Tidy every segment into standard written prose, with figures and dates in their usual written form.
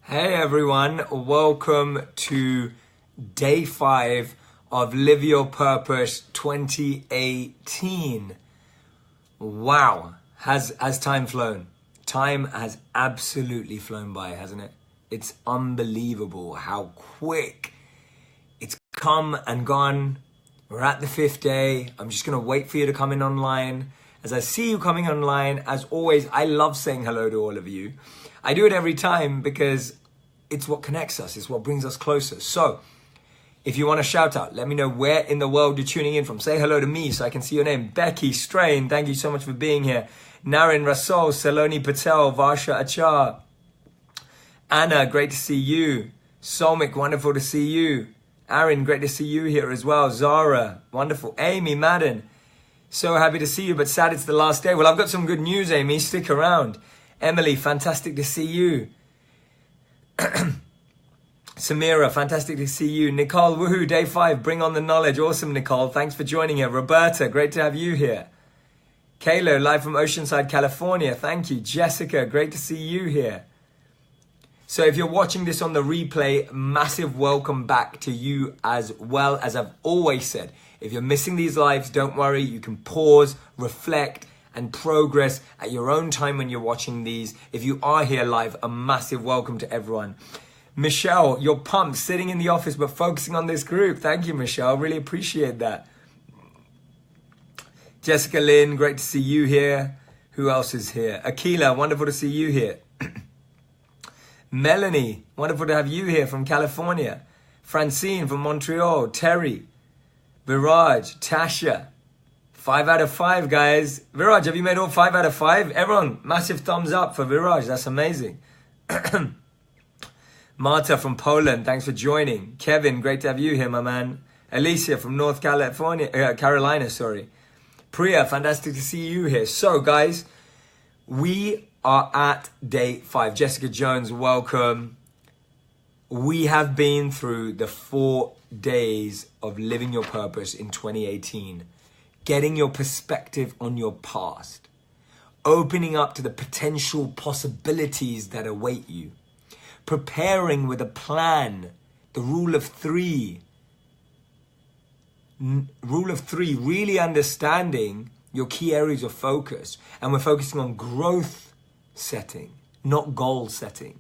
Hey everyone, welcome to day 5 of Live Your Purpose 2018. Wow, has time flown? Time has absolutely flown by, hasn't it? It's unbelievable how quick it's come and gone. We're at the 5th day. I'm just gonna wait for you to come in online. As I see you coming online, as always, I love saying hello to all of you. I do it every time because it's what connects us. It's what brings us closer. So if you want to shout out, let me know where in the world you're tuning in from. Say hello to me so I can see your name. Becky Strain, thank you so much for being here. Naren Rasol, Saloni Patel, Varsha Achar. Anna, great to see you. Somik, wonderful to see you. Aaron, great to see you here as well. Zara, wonderful. Amy Madden, so happy to see you, but sad it's the last day. Well, I've got some good news, Amy. Stick around. Emily, fantastic to see you. Samira, fantastic to see you. Nicole, woohoo, day 5, bring on the knowledge. Awesome, Nicole. Thanks for joining here. Roberta, great to have you here. Kayla, live from Oceanside, California. Thank you. Jessica, great to see you here. So if you're watching this on the replay, massive welcome back to you as well. As I've always said, if you're missing these lives, don't worry. You can pause, reflect, and progress at your own time when you're watching these. If you are here live, a massive welcome to everyone. Michelle, you're pumped, sitting in the office but focusing on this group. Thank you, Michelle. Really appreciate that. Jessica Lynn, great to see you here. Who else is here? Akila, wonderful to see you here. Melanie, wonderful to have you here from California. Francine from Montreal. Terry, Viraj, Tasha. 5 out of 5, guys. Viraj, have you made all 5 out of 5? Everyone, massive thumbs up for Viraj. That's amazing. Marta from Poland, thanks for joining. Kevin, great to have you here, my man. Alicia from North Carolina, sorry. Priya, fantastic to see you here. So, guys, we are at day 5. Jessica Jones, welcome. We have been through the 4 days of living your purpose in 2018. Getting your perspective on your past, opening up to the potential possibilities that await you, preparing with a plan, the rule of 3, really understanding your key areas of focus. And we're focusing on growth setting, not goal setting.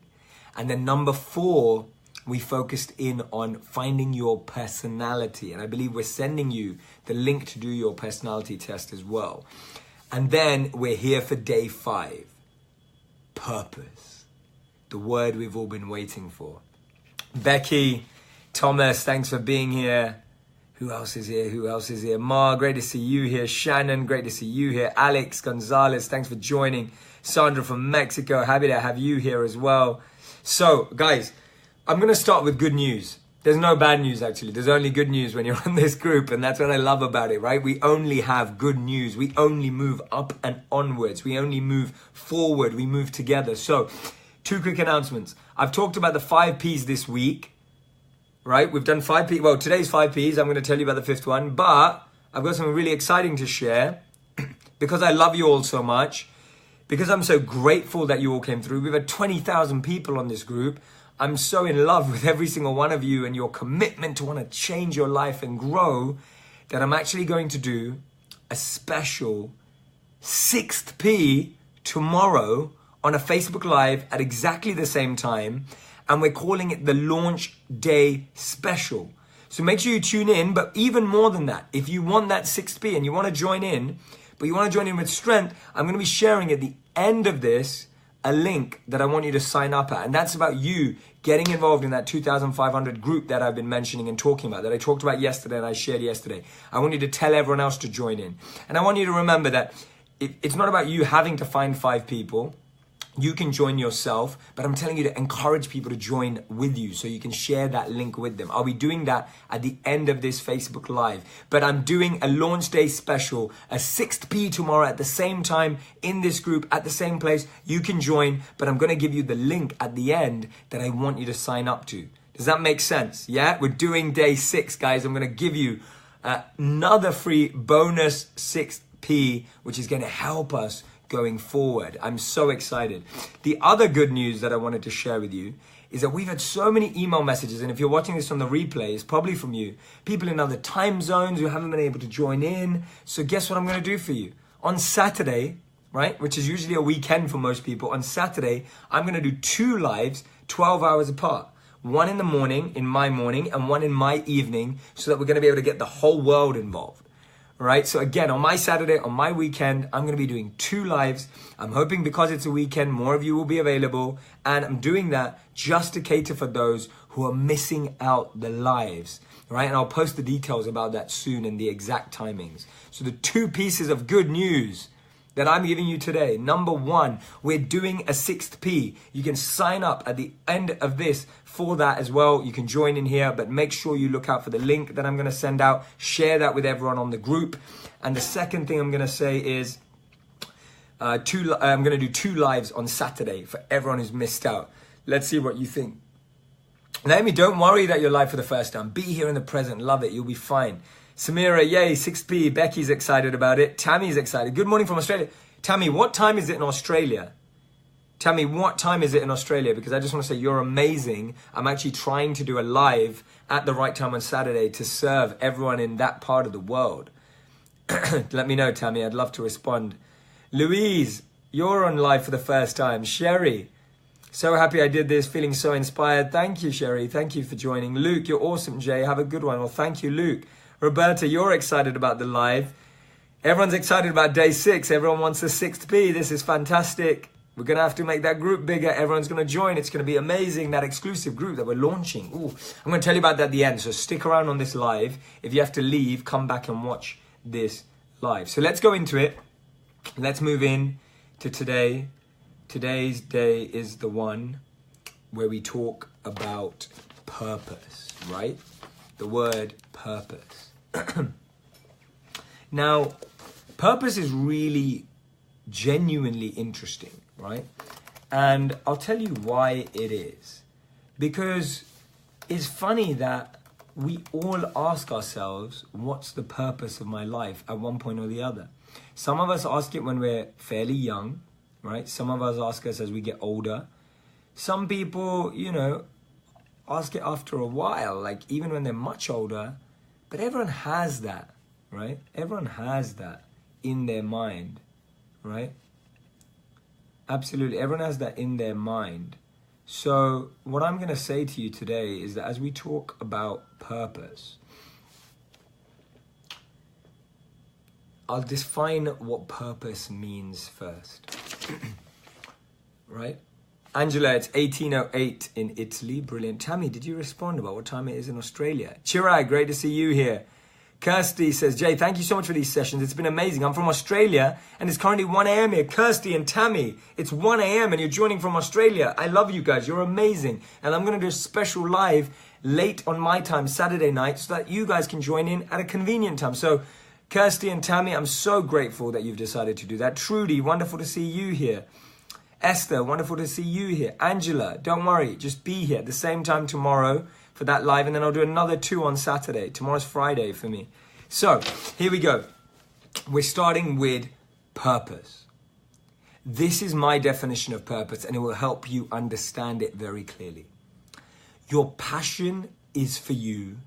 And then number 4, we focused in on finding your personality. And I believe we're sending you the link to do your personality test as well. And then we're here for day 5. Purpose. The word we've all been waiting for. Becky, Thomas, thanks for being here. Who else is here? Who else is here? Ma, great to see you here. Shannon, great to see you here. Alex Gonzalez, thanks for joining. Sandra from Mexico, happy to have you here as well. So, guys, I'm going to start with good news. There's no bad news, actually. There's only good news when you're on this group, and that's what I love about it, right? We only have good news. We only move up and onwards. We only move forward. We move together. So, 2 quick announcements. I've talked about the 5 Ps this week, right? We've done 5 Ps. Well, today's 5 Ps. I'm going to tell you about the 5th one, but I've got something really exciting to share because I love you all so much, because I'm so grateful that you all came through. We've had 20,000 people on this group. I'm so in love with every single one of you and your commitment to want to change your life and grow that I'm actually going to do a special 6th P tomorrow on a Facebook Live at exactly the same time. And we're calling it the Launch Day Special. So make sure you tune in. But even more than that, if you want that 6th P and you want to join in, but you want to join in with strength, I'm going to be sharing at the end of this a link that I want you to sign up at. And that's about you getting involved in that 2,500 group that I've been mentioning and talking about, that I talked about yesterday and I shared yesterday. I want you to tell everyone else to join in. And I want you to remember that it's not about you having to find 5 people. You can join yourself, but I'm telling you to encourage people to join with you so you can share that link with them. I'll be doing that at the end of this Facebook Live. But I'm doing a launch day special, a 6th P tomorrow at the same time in this group at the same place. You can join, but I'm going to give you the link at the end that I want you to sign up to. Does that make sense? Yeah, we're doing day 6, guys. I'm going to give you another free bonus 6th P, which is going to help us going forward. I'm so excited. The other good news that I wanted to share with you is that we've had so many email messages, and if you're watching this on the replay, it's probably from you. People in other time zones who haven't been able to join in. So guess what I'm going to do for you? On Saturday, right, which is usually a weekend for most people, on Saturday, I'm going to do 2 lives, 12 hours apart. One in the morning, in my morning, and one in my evening, so that we're going to be able to get the whole world involved. Right? So again, on my Saturday, on my weekend, I'm going to be doing 2 lives. I'm hoping because it's a weekend, more of you will be available. And I'm doing that just to cater for those who are missing out the lives. Right? And I'll post the details about that soon and the exact timings. So the 2 pieces of good news that I'm giving you today. Number 1, we're doing a 6th P. You can sign up at the end of this for that as well. You can join in here, but make sure you look out for the link that I'm going to send out. Share that with everyone on the group. And the second thing I'm going to say is I'm going to do 2 lives on Saturday for everyone who's missed out. Let's see what you think. Naomi, don't worry that you're live for the first time. Be here in the present. Love it. You'll be fine. Samira, yay, 6P. Becky's excited about it. Tammy's excited. Good morning from Australia. Tammy, what time is it in Australia? Tammy, what time is it in Australia? Because I just want to say you're amazing. I'm actually trying to do a live at the right time on Saturday to serve everyone in that part of the world. Let me know, Tammy. I'd love to respond. Louise, you're on live for the first time. Sherry, so happy I did this. Feeling so inspired. Thank you, Sherry. Thank you for joining. Luke, you're awesome, Jay. Have a good one. Well, thank you, Luke. Roberta, you're excited about the live. Everyone's excited about day 6. Everyone wants the 6th P. This is fantastic. We're going to have to make that group bigger. Everyone's going to join. It's going to be amazing, that exclusive group that we're launching. Ooh, I'm going to tell you about that at the end. So stick around on this live. If you have to leave, come back and watch this live. So let's go into it. Let's move in to today. Today's day is the one where we talk about purpose, right? The word purpose. Now, purpose is really genuinely interesting, right? And I'll tell you why it is. Because it's funny that we all ask ourselves, what's the purpose of my life at one point or the other? Some of us ask it when we're fairly young, right? Some of us ask us as we get older. Some people, ask it after a while, like even when they're much older. But everyone has that, right? Everyone has that in their mind, right? Absolutely, everyone has that in their mind. So what I'm going to say to you today is that as we talk about purpose, I'll define what purpose means first, right? Angela, it's 18:08 in Italy. Brilliant. Tammy, did you respond about what time it is in Australia? Chirag, great to see you here. Kirsty says, Jay, thank you so much for these sessions. It's been amazing. I'm from Australia and it's currently 1 a.m. here. Kirsty and Tammy, it's 1 a.m. and you're joining from Australia. I love you guys. You're amazing. And I'm going to do a special live late on my time, Saturday night, so that you guys can join in at a convenient time. So Kirsty and Tammy, I'm so grateful that you've decided to do that. Trudy, wonderful to see you here. Esther, wonderful to see you here. Angela, don't worry, just be here at the same time tomorrow for that live, and then I'll do another 2 on Saturday. Tomorrow's Friday for me. So, here we go. We're starting with purpose. This is my definition of purpose, and it will help you understand it very clearly. Your passion is for you.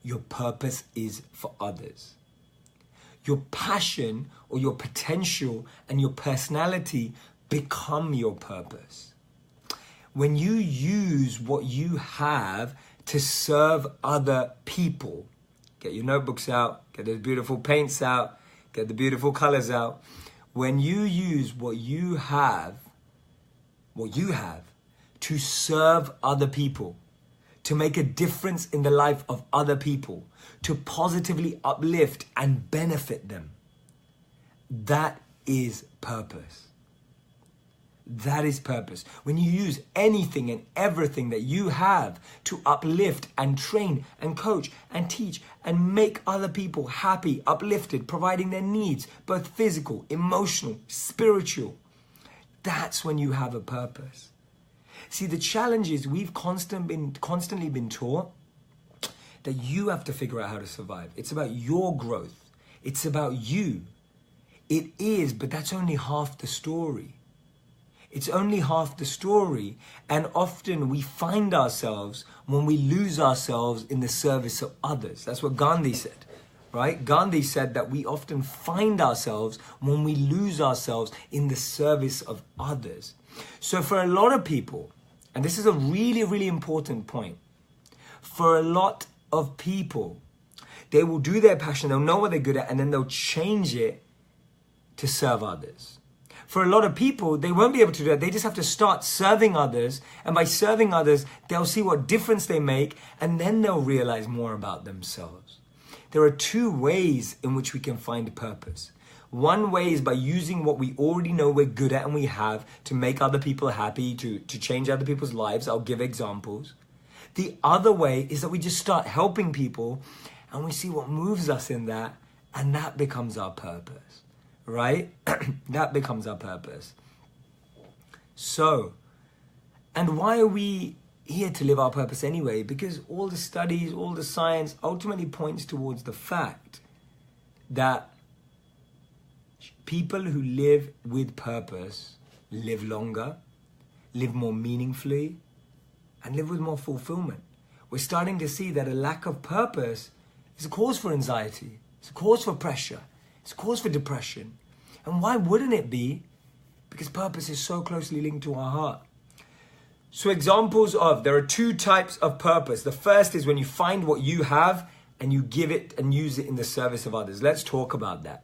Your purpose is for others. Your passion or your potential and your personality become your purpose. When you use what you have to serve other people, get your notebooks out, get those beautiful paints out, get the beautiful colors out. When you use what you have to serve other people, to make a difference in the life of other people, to positively uplift and benefit them, that is purpose. That is purpose. When you use anything and everything that you have to uplift and train and coach and teach and make other people happy, uplifted, providing their needs, both physical, emotional, spiritual, that's when you have a purpose. See, the challenge is we've constantly been taught that you have to figure out how to survive. It's about your growth. It's about you. It is, but that's only half the story. It's only half the story, and often we find ourselves when we lose ourselves in the service of others. That's what Gandhi said, right? Gandhi said that we often find ourselves when we lose ourselves in the service of others. So for a lot of people, and this is a really, really important point, for a lot of people, they will do their passion, they'll know what they're good at, and then they'll change it to serve others. For a lot of people, they won't be able to do that. They just have to start serving others. And by serving others, they'll see what difference they make. And then they'll realize more about themselves. There are two ways in which we can find purpose. One way is by using what we already know we're good at and we have to make other people happy, to change other people's lives. I'll give examples. The other way is that we just start helping people and we see what moves us in that. And that becomes our purpose. Right? That becomes our purpose. So, and why are we here to live our purpose anyway? Because all the studies, all the science ultimately points towards the fact that people who live with purpose live longer, live more meaningfully, and live with more fulfillment. We're starting to see that a lack of purpose is a cause for anxiety, it's a cause for pressure, it's a cause for depression. And why wouldn't it be? Because purpose is so closely linked to our heart. So examples of, there are two types of purpose. The first is when you find what you have and you give it and use it in the service of others. Let's talk about that.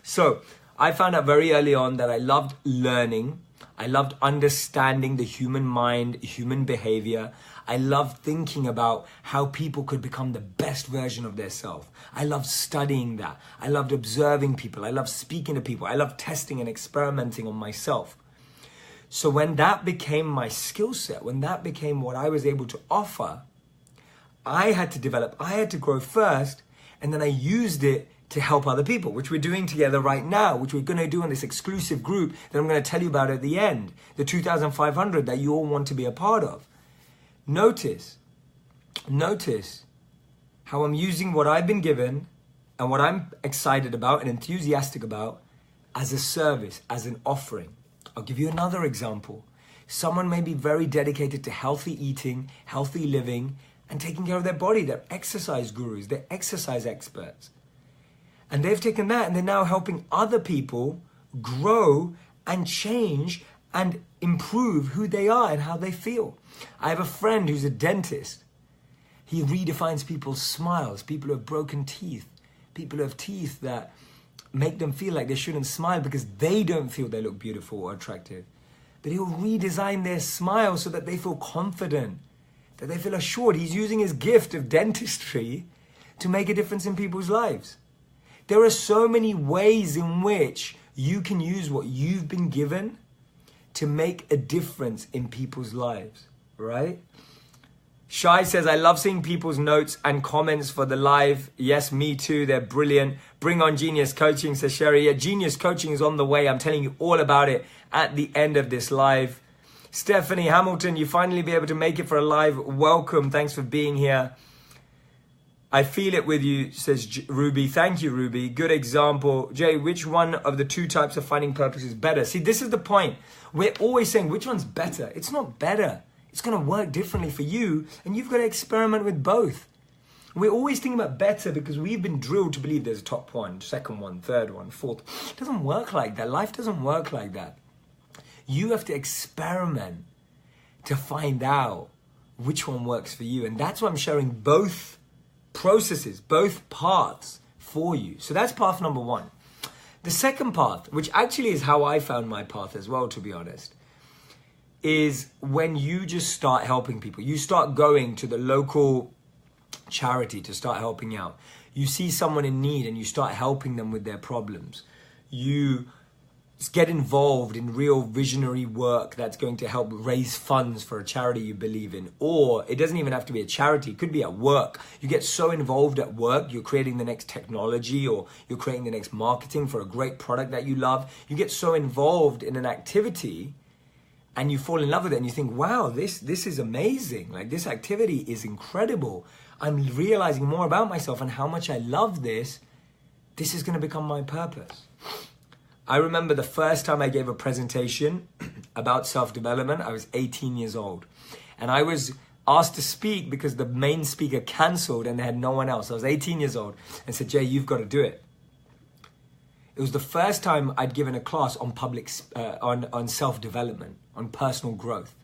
So I found out very early on that I loved learning. I loved understanding the human mind, human behavior. I loved thinking about how people could become the best version of their self. I loved studying that. I loved observing people. I loved speaking to people. I loved testing and experimenting on myself. So when that became my skill set, when that became what I was able to offer, I had to develop, I had to grow first, and then I used it to help other people, which we're doing together right now, which we're going to do in this exclusive group that I'm going to tell you about at the end, the 2,500 that you all want to be a part of. Notice how I'm using what I've been given and what I'm excited about and enthusiastic about as a service, as an offering. I'll give you another example. Someone may be very dedicated to healthy eating, healthy living, and taking care of their body. They're exercise gurus, they're exercise experts. And they've taken that and they're now helping other people grow and change and improve who they are and how they feel. I have a friend who's a dentist. He redefines people's smiles, people who have broken teeth, people who have teeth that make them feel like they shouldn't smile because they don't feel they look beautiful or attractive. But he'll redesign their smile so that they feel confident, that they feel assured. He's using his gift of dentistry to make a difference in people's lives. There are so many ways in which you can use what you've been given to make a difference in people's lives, right? Shai says, I love seeing people's notes and comments for the live. Yes, me too. They're brilliant. Bring on Genius Coaching, says Sherry. Yeah, Genius Coaching is on the way. I'm telling you all about it at the end of this live. Stephanie Hamilton, you finally be able to make it for a live. Welcome. Thanks for being here. I feel it with you, says Ruby. Thank you, Ruby. Good example. Jay, which one of the two types of finding purpose is better? See, this is the point. We're always saying, which one's better? It's not better. It's going to work differently for you, and you've got to experiment with both. We're always thinking about better because we've been drilled to believe there's a top one, second one, third one, fourth. It doesn't work like that. Life doesn't work like that. You have to experiment to find out which one works for you. And that's why I'm sharing both processes, both paths for you. So that's path number one. The second path, which actually is how I found my path as well, to be honest, is when you just start helping people. You start going to the local charity to start helping out. You see someone in need and you start helping them with their problems. You get involved in real visionary work that's going to help raise funds for a charity you believe in. Or it doesn't even have to be a charity. It could be at work. You get so involved at work, you're creating the next technology or you're creating the next marketing for a great product that you love. You get so involved in an activity and you fall in love with it and you think, wow, this is amazing. Like, this activity is incredible. I'm realizing more about myself and how much I love this. This is going to become my purpose. I remember the first time I gave a presentation about self-development, I was 18 years old. And I was asked to speak because the main speaker canceled and they had no one else. I was 18 years old and said, Jay, you've got to do it. It was the first time I'd given a class on on self-development, on personal growth.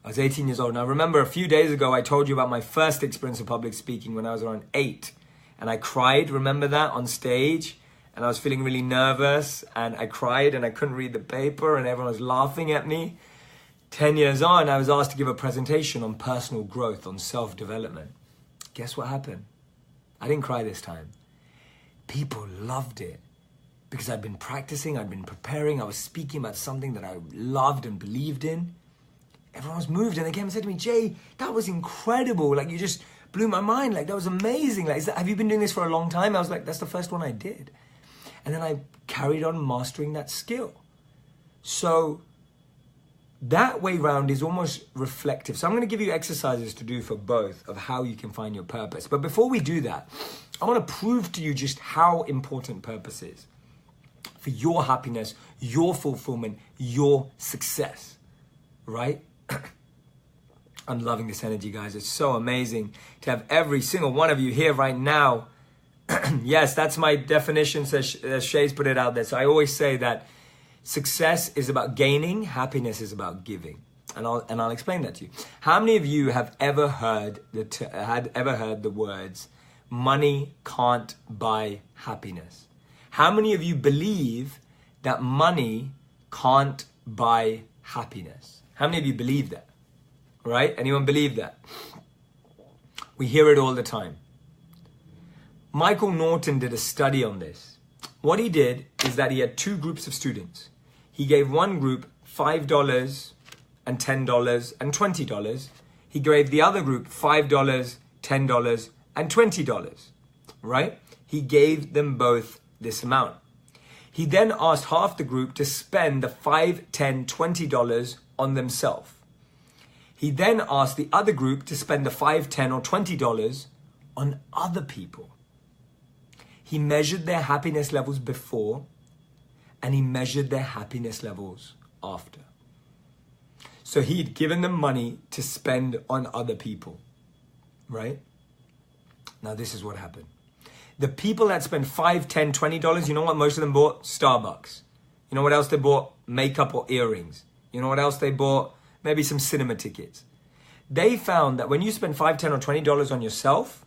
I was 18 years old. And I remember a few days ago, I told you about my first experience of public speaking when I was around 8. And I cried, remember that, on stage. And I was feeling really nervous. And I cried and I couldn't read the paper and everyone was laughing at me. 10 years on, I was asked to give a presentation on personal growth, on self-development. Guess what happened? I didn't cry this time. People loved it. Because I'd been practicing, I'd been preparing, I was speaking about something that I loved and believed in. Everyone was moved and they came and said to me, Jay, that was incredible. Like, you just blew my mind. Like, that was amazing. Like, have you been doing this for a long time? I was like, that's the first one I did. And then I carried on mastering that skill. So that way round is almost reflective. So I'm going to give you exercises to do for both of how you can find your purpose. But before we do that, I want to prove to you just how important purpose is for your happiness, your fulfillment, your success, right? I'm loving this energy, guys. It's so amazing to have every single one of you here right now. Yes, that's my definition, as Shay's put it out there. So I always say that success is about gaining, happiness is about giving. And I'll explain that to you. How many of you have ever heard the words, money can't buy happiness? How many of you believe that money can't buy happiness? How many of you believe that? Right? Anyone believe that? We hear it all the time. Michael Norton did a study on this. What he did is that he had two groups of students. He gave one group $5 and $10 and $20. He gave the other group $5, $10 and $20, right? He gave them both this amount. He then asked half the group to spend the $5, $10, $20 on themselves. He then asked the other group to spend the $5, $10 or $20 on other people. He measured their happiness levels before and he measured their happiness levels after. So he'd given them money to spend on other people, right? Now this is what happened. The people that spend $5, $10, $20, you know what most of them bought? Starbucks. You know what else they bought? Makeup or earrings. You know what else they bought? Maybe some cinema tickets. They found that when you spend $5, $10 or $20 on yourself,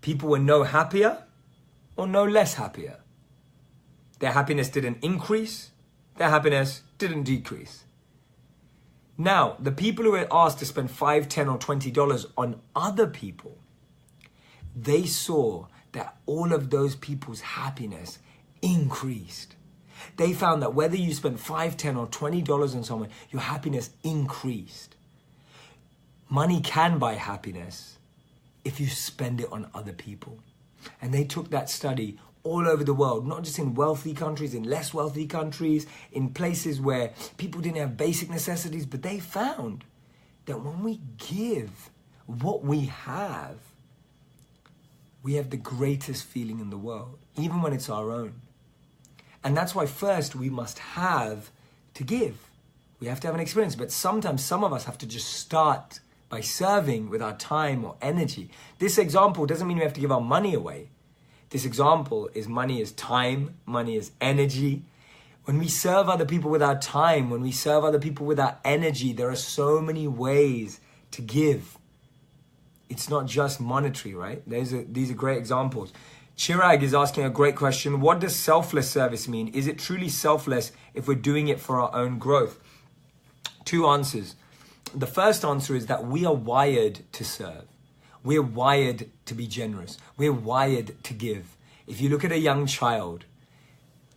people were no happier or no less happier. Their happiness didn't increase. Their happiness didn't decrease. Now, the people who were asked to spend $5, $10 or $20 on other people, they saw that all of those people's happiness increased. They found that whether you spent $5, $10 or $20 on someone, your happiness increased. Money can buy happiness if you spend it on other people. And they took that study all over the world, not just in wealthy countries, in less wealthy countries, in places where people didn't have basic necessities, but they found that when we give what we have the greatest feeling in the world, even when it's our own. And that's why first we must have to give. We have to have an experience, but sometimes some of us have to just start by serving with our time or energy. This example doesn't mean we have to give our money away. This example is money is time, money is energy. When we serve other people with our time, when we serve other people with our energy, there are so many ways to give. It's not just monetary, right? These are great examples. Chirag is asking a great question. What does selfless service mean? Is it truly selfless if we're doing it for our own growth? Two answers. The first answer is that we are wired to serve. We're wired to be generous. We're wired to give. If you look at a young child,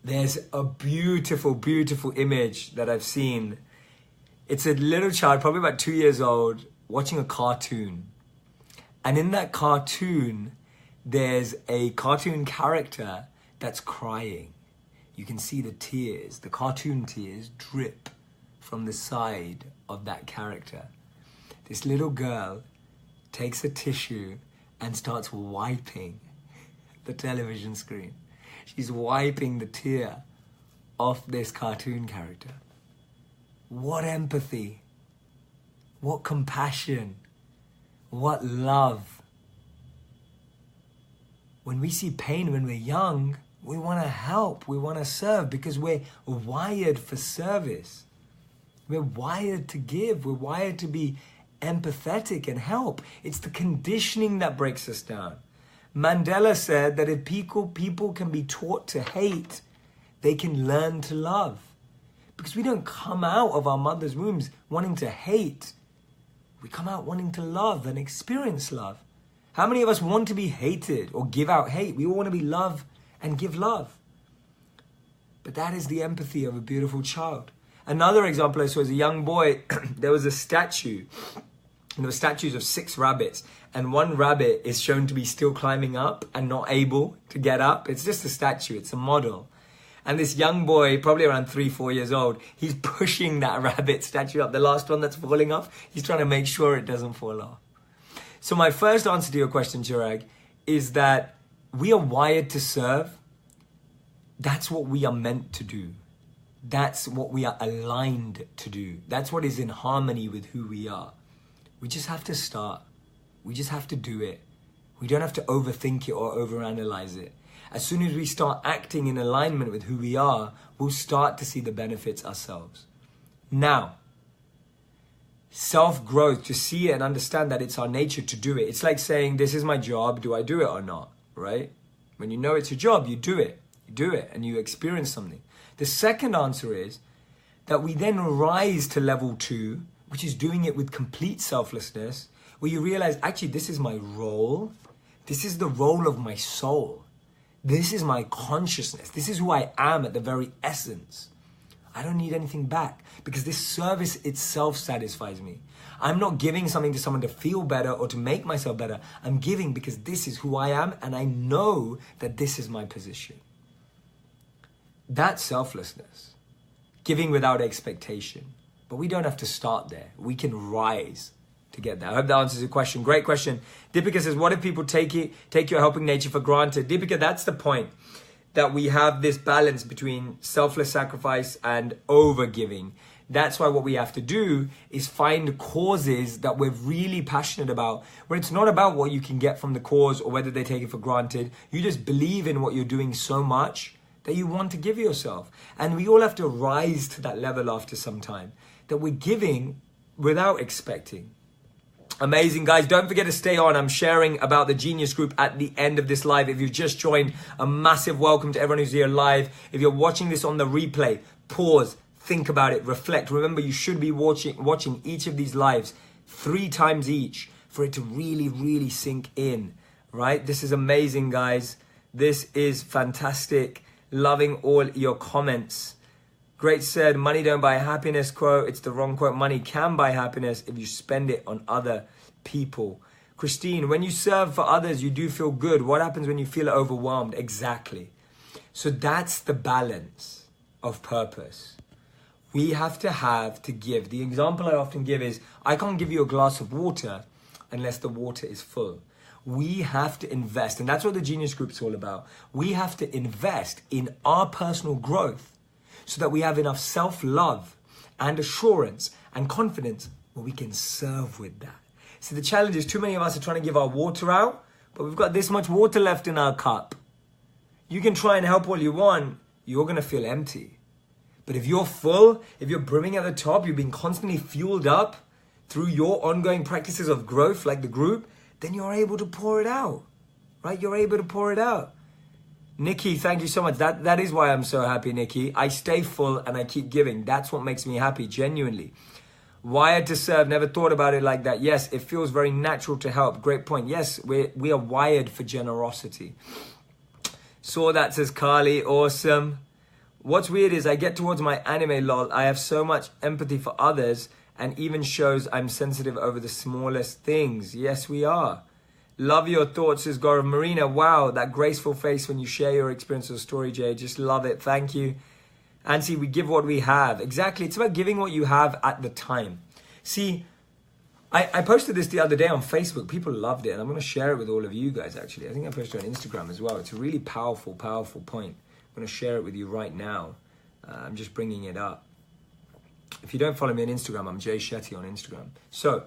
there's a beautiful, beautiful image that I've seen. It's a little child, probably about 2 years old, watching a cartoon. And in that cartoon, there's a cartoon character that's crying. You can see the tears, the cartoon tears drip from the side of that character. This little girl takes a tissue and starts wiping the television screen. She's wiping the tear of this cartoon character. What empathy, what compassion, what love. When we see pain when we're young, we want to help, we want to serve because we're wired for service. We're wired to give, we're wired to be empathetic and help. It's the conditioning that breaks us down. Mandela said that if people can be taught to hate, they can learn to love. Because we don't come out of our mother's wombs wanting to hate. We come out wanting to love and experience love. How many of us want to be hated or give out hate? We all want to be loved and give love. But that is the empathy of a beautiful child. Another example I saw as a young boy, there was a statue. And there were statues of 6 rabbits. And one rabbit is shown to be still climbing up and not able to get up. It's just a statue, it's a model. And this young boy, probably around 3-4 years old, he's pushing that rabbit statue up. The last one that's falling off, he's trying to make sure it doesn't fall off. So my first answer to your question, Chirag, is that we are wired to serve. That's what we are meant to do. That's what we are aligned to do. That's what is in harmony with who we are. We just have to start. We just have to do it. We don't have to overthink it or overanalyze it. As soon as we start acting in alignment with who we are, we'll start to see the benefits ourselves. Now, self-growth, to see it and understand that it's our nature to do it. It's like saying, this is my job, do I do it or not, right? When you know it's your job, you do it. You do it and you experience something. The second answer is that we then rise to level 2, which is doing it with complete selflessness, where you realize, actually, this is my role. This is the role of my soul. This is my consciousness. This is who I am at the very essence. I don't need anything back because this service itself satisfies me. I'm not giving something to someone to feel better or to make myself better. I'm giving because this is who I am and I know that this is my position. That's selflessness. Giving without expectation. But we don't have to start there. We can rise to get there. I hope that answers your question. Great question. Deepika says, what if people take your helping nature for granted? Deepika, that's the point. That we have this balance between selfless sacrifice and over-giving. That's why what we have to do is find causes that we're really passionate about, where it's not about what you can get from the cause or whether they take it for granted. You just believe in what you're doing so much that you want to give yourself. And we all have to rise to that level after some time, that we're giving without expecting. Amazing, guys. Don't forget to stay on. I'm sharing about the Genius Group at the end of this live. If you've just joined, a massive welcome to everyone who's here live. If you're watching this on the replay, pause, think about it, reflect. Remember, you should be watching each of these lives 3 times each for it to really, really sink in, right? This is amazing, guys. This is fantastic. Loving all your comments. Great said, money don't buy happiness quote. It's the wrong quote. Money can buy happiness if you spend it on other people. Christine, when you serve for others, you do feel good. What happens when you feel overwhelmed? Exactly. So that's the balance of purpose. We have to give. The example I often give is, I can't give you a glass of water unless the water is full. We have to invest, and that's what the Genius Group is all about. We have to invest in our personal growth so that we have enough self-love and assurance and confidence where we can serve with that. So the challenge is, too many of us are trying to give our water out, but we've got this much water left in our cup. You can try and help all you want, you're going to feel empty. But if you're full, if you're brimming at the top, you've been constantly fueled up through your ongoing practices of growth like the group, then you're able to pour it out, right? You're able to pour it out. Nikki, thank you so much. That is why I'm so happy, Nikki. I stay full and I keep giving. That's what makes me happy, genuinely. Wired to serve, never thought about it like that. Yes, it feels very natural to help. Great point. Yes, we are wired for generosity. Saw that, says Carly. Awesome. What's weird is I get towards my anime lol. I have so much empathy for others and even shows I'm sensitive over the smallest things. Yes, we are. Love your thoughts, says Gaurav. Marina, wow, that graceful face when you share your experience or story, Jay. Just love it. Thank you. And see, we give what we have. Exactly. It's about giving what you have at the time. See, I posted this the other day on Facebook. People loved it. And I'm going to share it with all of you guys, actually. I think I posted it on Instagram as well. It's a really powerful, powerful point. I'm going to share it with you right now. I'm just bringing it up. If you don't follow me on Instagram, I'm Jay Shetty on Instagram. So,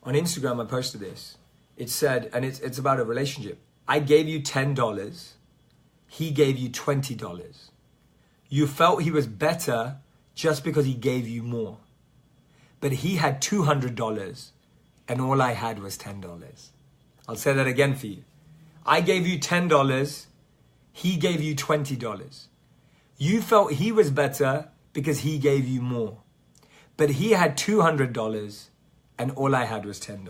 on Instagram, I posted this. It said, and it's about a relationship. I gave you $10. He gave you $20. You felt he was better just because he gave you more. But he had $200 and all I had was $10. I'll say that again for you. I gave you $10. He gave you $20. You felt he was better because he gave you more. But he had $200 and all I had was $10.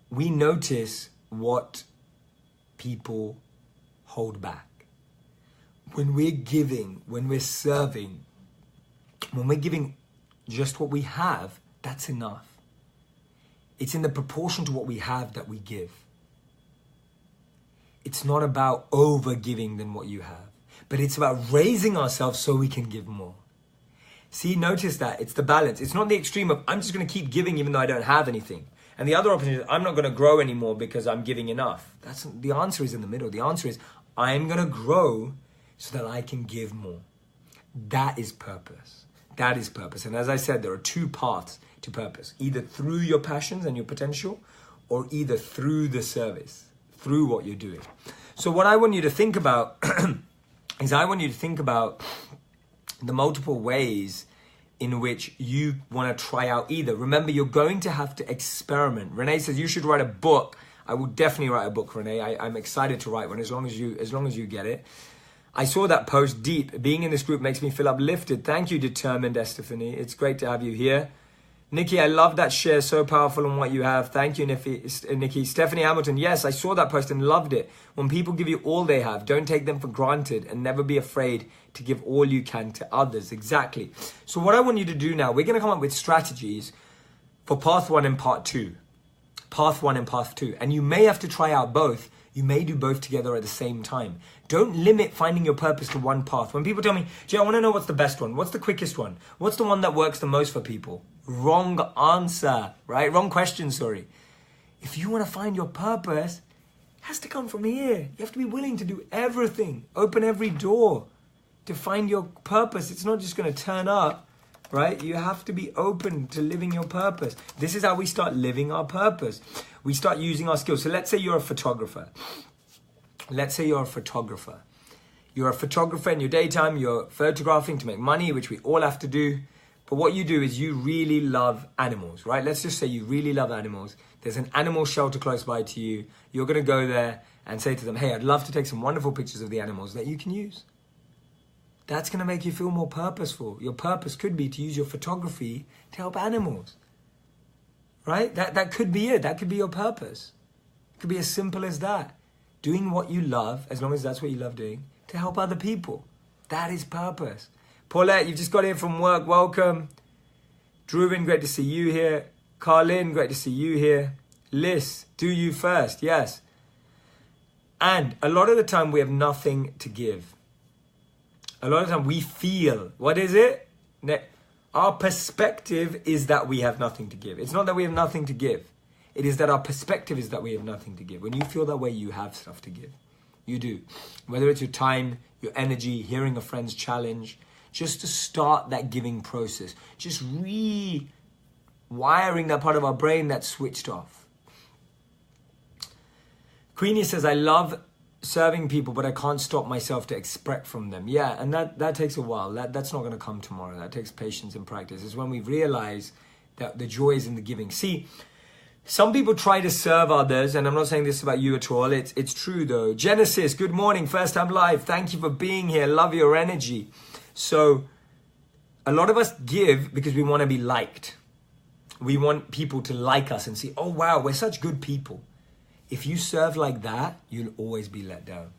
We notice what people hold back. When we're giving, when we're serving, when we're giving just what we have, that's enough. It's in the proportion to what we have that we give. It's not about over giving than what you have, but it's about raising ourselves so we can give more. See, notice that it's the balance. It's not the extreme of I'm just going to keep giving even though I don't have anything. And the other option is I'm not going to grow anymore because I'm giving enough. That's the answer is in the middle. The answer is I'm going to grow so that I can give more. That is purpose. That is purpose. And as I said, there are two paths to purpose. Either through your passions and your potential, or either through the service, through what you're doing. So what I want you to think about is I want you to think about the multiple ways in which you want to try out either. Remember, you're going to have to experiment. Renee says you should write a book. I will definitely write a book, Renee. I'm excited to write one as long as you get it. I saw that post deep. Being in this group makes me feel uplifted. Thank you, determined Estefany. It's great to have you here. Nikki, I love that share. So powerful on what you have. Thank you, Nikki. Stephanie Hamilton. Yes, I saw that post and loved it. When people give you all they have, don't take them for granted and never be afraid to give all you can to others. Exactly. So what I want you to do now, we're going to come up with strategies for path 1 and part 2. Path 1 and path 2. And you may have to try out both. You may do both together at the same time. Don't limit finding your purpose to one path. When people tell me, Jay, I want to know what's the best one. What's the quickest one? What's the one that works the most for people? Wrong answer, right? Wrong question, sorry. If you want to find your purpose, it has to come from here. You have to be willing to do everything. Open every door to find your purpose. It's not just going to turn up, right? You have to be open to living your purpose. This is how we start living our purpose. We start using our skills. So let's say you're a photographer. Let's say you're a photographer. You're a photographer in your daytime. You're photographing to make money, which we all have to do. But what you do is you really love animals, right? Let's just say you really love animals. There's an animal shelter close by to you. You're going to go there and say to them, hey, I'd love to take some wonderful pictures of the animals that you can use. That's going to make you feel more purposeful. Your purpose could be to use your photography to help animals, right? That could be it. That could be your purpose. It could be as simple as that. Doing what you love, as long as that's what you love doing, to help other people. That is purpose. Paulette, you've just got here from work. Welcome. Drewin, great to see you here. Carlin, great to see you here. Liz, do you first. Yes. And a lot of the time we have nothing to give. A lot of the time we feel, what is it? Our perspective is that we have nothing to give. It's not that we have nothing to give. It is that our perspective is that we have nothing to give. When you feel that way, you have stuff to give. You do. Whether it's your time, your energy, hearing a friend's challenge, just to start that giving process. Just rewiring that part of our brain that's switched off. Queenie says, I love serving people, but I can't stop myself to expect from them. Yeah, and that takes a while. That's not going to come tomorrow. That takes patience and practice. It's when we realize that the joy is in the giving. See, some people try to serve others, and I'm not saying this about you at all. It's true though. Genesis, good morning. First time live. Thank you for being here. Love your energy. So a lot of us give because we want to be liked. We want people to like us and see, oh wow, we're such good people. If you serve like that, you'll always be let down.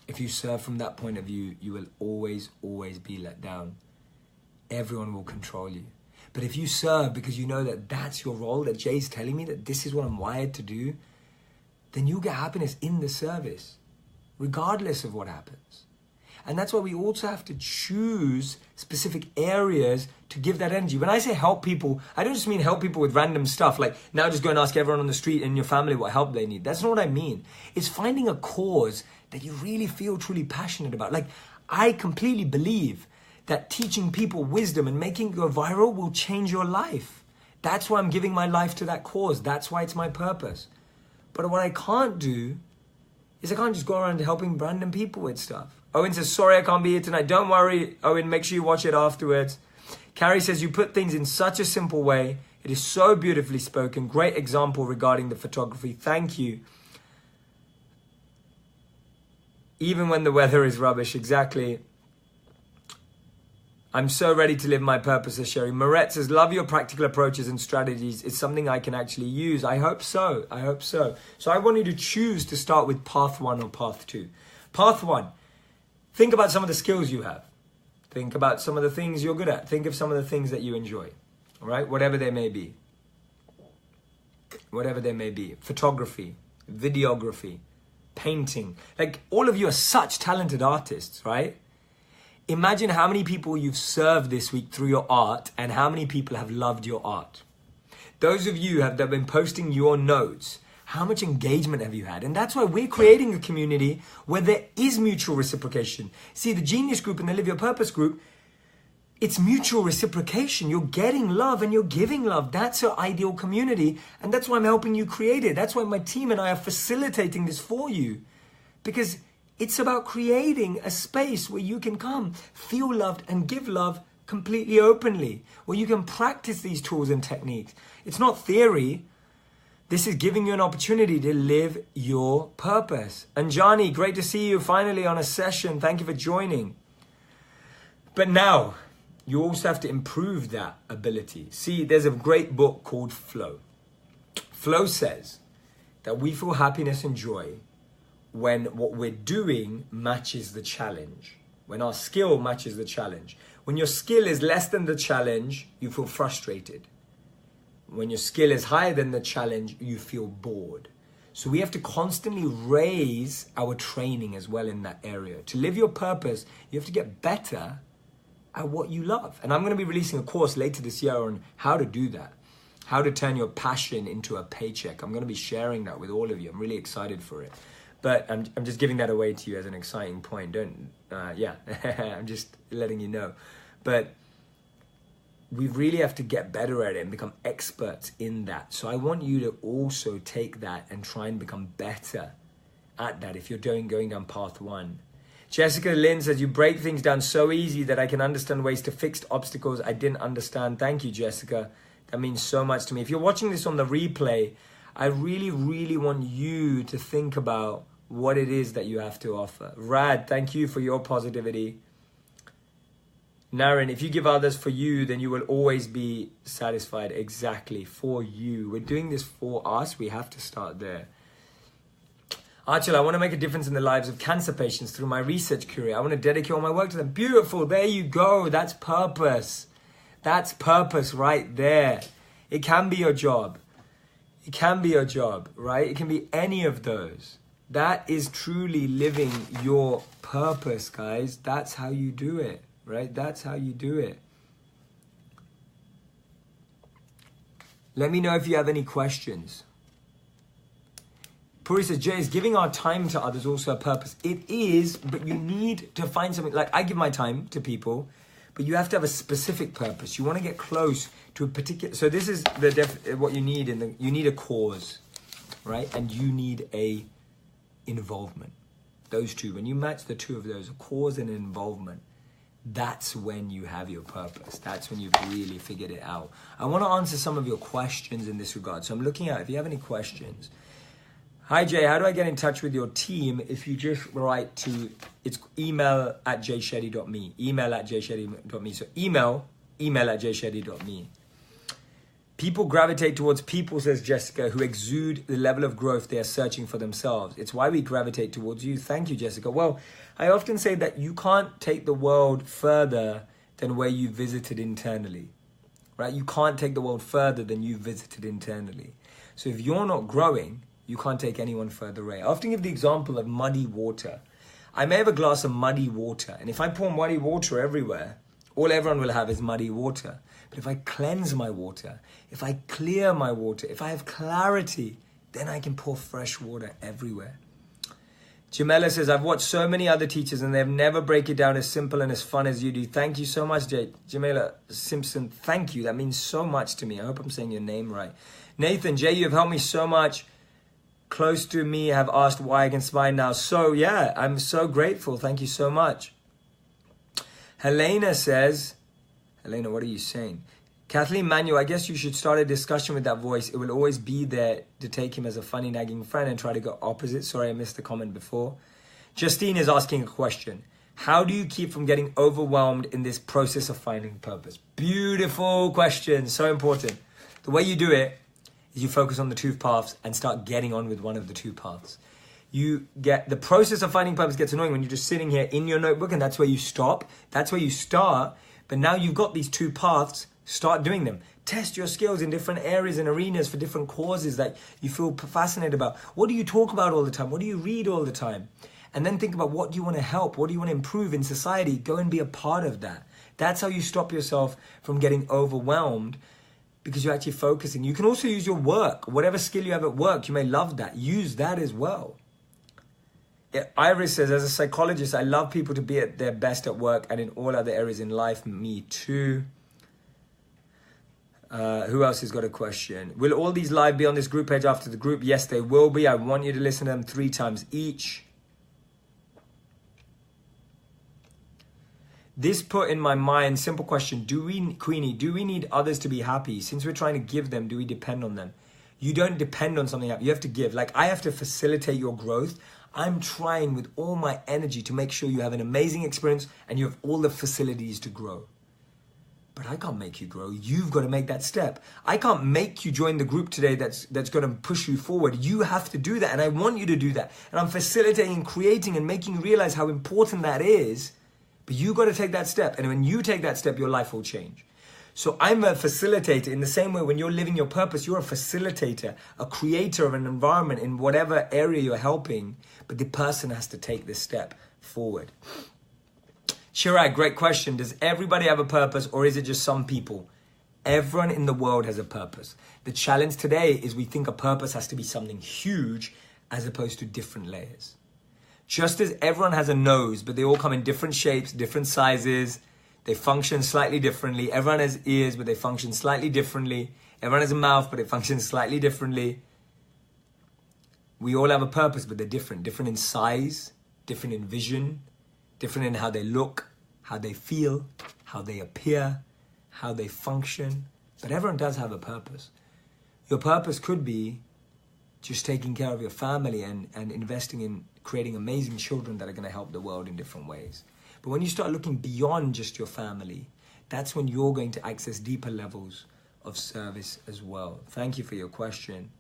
If you serve from that point of view, you will always be let down. Everyone will control you. But if you serve because you know that that's your role, that Jay's telling me that this is what I'm wired to do, then you'll get happiness in the service, regardless of what happens. And that's why we also have to choose specific areas to give that energy. When I say help people, I don't just mean help people with random stuff, like now just go and ask everyone on the street in your family what help they need. That's not what I mean. It's finding a cause that you really feel truly passionate about. Like, I completely believe that teaching people wisdom and making it go viral will change your life. That's why I'm giving my life to that cause. That's why it's my purpose. But what I can't do is I can't just go around helping random people with stuff. Owen says, sorry, I can't be here tonight. Don't worry, Owen, make sure you watch it afterwards. Carrie says, you put things in such a simple way. It is so beautifully spoken. Great example regarding the photography. Thank you. Even when the weather is rubbish, exactly. I'm so ready to live my purpose, says Sherry. Moret says, love your practical approaches and strategies. It's something I can actually use. I hope so. I hope so. So I want you to choose to start with path 1 or path 2. Path 1, think about some of the skills you have. Think about some of the things you're good at. Think of some of the things that you enjoy. All right? Whatever they may be. Whatever they may be. Photography, videography, painting. Like, all of you are such talented artists, right? Imagine how many people you've served this week through your art and how many people have loved your art. Those of you that have been posting your notes, how much engagement have you had? And that's why we're creating a community where there is mutual reciprocation. See, the Genius Group and the Live Your Purpose Group, it's mutual reciprocation. You're getting love and you're giving love. That's our ideal community. And that's why I'm helping you create it. That's why my team and I are facilitating this for you. Because it's about creating a space where you can come, feel loved, and give love completely openly, where you can practice these tools and techniques. It's not theory. This is giving you an opportunity to live your purpose. Anjani, great to see you finally on a session. Thank you for joining. But now, you also have to improve that ability. See, there's a great book called Flow. Flow says that we feel happiness and joy when what we're doing matches the challenge, when our skill matches the challenge. When your skill is less than the challenge, you feel frustrated. When your skill is higher than the challenge, you feel bored. So we have to constantly raise our training as well in that area. To live your purpose, you have to get better at what you love. And I'm going to be releasing a course later this year on how to do that, how to turn your passion into a paycheck. I'm going to be sharing that with all of you. I'm really excited for it. But I'm just giving that away to you as an exciting point. I'm just letting you know. But we really have to get better at it and become experts in that. So I want you to also take that and try and become better at that if you're going down path 1. Jessica Lynn says, you break things down so easy that I can understand ways to fix obstacles I didn't understand. Thank you, Jessica. That means so much to me. If you're watching this on the replay, I really, really want you to think about what it is that you have to offer. Rad, thank you for your positivity. Naren, if you give others for you, then you will always be satisfied. Exactly, for you. We're doing this for us. We have to start there. Archel, I want to make a difference in the lives of cancer patients through my research career. I want to dedicate all my work to them. Beautiful, there you go. That's purpose. That's purpose right there. It can be your job. It can be your job, right? It can be any of those. That is truly living your purpose, guys. That's how you do it, right? That's how you do it. Let me know if you have any questions. Puri says, Jay, is giving our time to others also a purpose? It is, but you need to find something. Like, I give my time to people, but you have to have a specific purpose. You want to get close to a particular... So this is what you need. You need a cause, right? And you need a involvement. Those two. When you match the two of those, a cause and an involvement, that's when you have your purpose. That's when you've really figured it out. I want to answer some of your questions in this regard. So I'm looking at, if you have any questions... Hi Jay, how do I get in touch with your team? If you just write to, it's email@jayshetty.me, email@jayshetty.me. So email@jayshetty.me. People gravitate towards people, says Jessica, who exude the level of growth they are searching for themselves. It's why we gravitate towards you. Thank you, Jessica. Well, I often say that you can't take the world further than where you visited internally, right? You can't take the world further than you visited internally. So if you're not growing, you can't take anyone further away. I often give the example of muddy water. I may have a glass of muddy water. And if I pour muddy water everywhere, all everyone will have is muddy water. But if I cleanse my water, if I clear my water, if I have clarity, then I can pour fresh water everywhere. Jamela says, I've watched so many other teachers and they've never break it down as simple and as fun as you do. Thank you so much, Jamela Simpson. Thank you. That means so much to me. I hope I'm saying your name right. Nathan, Jay, you've helped me so much. Close to me have asked why I can smile now. So yeah, I'm so grateful. Thank you so much. Helena says, Helena, what are you saying? Kathleen Manuel, I guess you should start a discussion with that voice. It will always be there to take him as a funny, nagging friend and try to go opposite. Sorry, I missed the comment before. Justine is asking a question. How do you keep from getting overwhelmed in this process of finding purpose? Beautiful question. So important. The way you do it is you focus on the two paths and start getting on with one of the two paths. You get the process of finding purpose gets annoying when you're just sitting here in your notebook and that's where you stop. That's where you start. But now you've got these two paths. Start doing them. Test your skills in different areas and arenas for different causes that you feel fascinated about. What do you talk about all the time? What do you read all the time? And then think about what do you want to help? What do you want to improve in society? Go and be a part of that. That's how you stop yourself from getting overwhelmed because you're actually focusing. You can also use your work. Whatever skill you have at work, you may love that. Use that as well. Iris says, as a psychologist, I love people to be at their best at work and in all other areas in life. Me too. Who else has got a question? Will all these live be on this group page after the group? Yes, they will be. I want you to listen to them 3 times each. This put in my mind, simple question. Queenie, do we need others to be happy? Since we're trying to give them, do we depend on them? You don't depend on something. You have to give. Like I have to facilitate your growth. I'm trying with all my energy to make sure you have an amazing experience and you have all the facilities to grow. But I can't make you grow. You've got to make that step. I can't make you join the group today that's going to push you forward. You have to do that, and I want you to do that. And I'm facilitating, creating, and making you realize how important that is. But you've got to take that step. And when you take that step, your life will change. So I'm a facilitator in the same way when you're living your purpose, you're a facilitator, a creator of an environment in whatever area you're helping. But the person has to take this step forward. Chirag, great question. Does everybody have a purpose or is it just some people? Everyone in the world has a purpose. The challenge today is we think a purpose has to be something huge as opposed to different layers. Just as everyone has a nose, but they all come in different shapes, different sizes, they function slightly differently. Everyone has ears, but they function slightly differently. Everyone has a mouth, but it functions slightly differently. We all have a purpose, but they're different. Different in size, different in vision, different in how they look, how they feel, how they appear, how they function. But everyone does have a purpose. Your purpose could be just taking care of your family and investing in creating amazing children that are going to help the world in different ways. But when you start looking beyond just your family, that's when you're going to access deeper levels of service as well. Thank you for your question.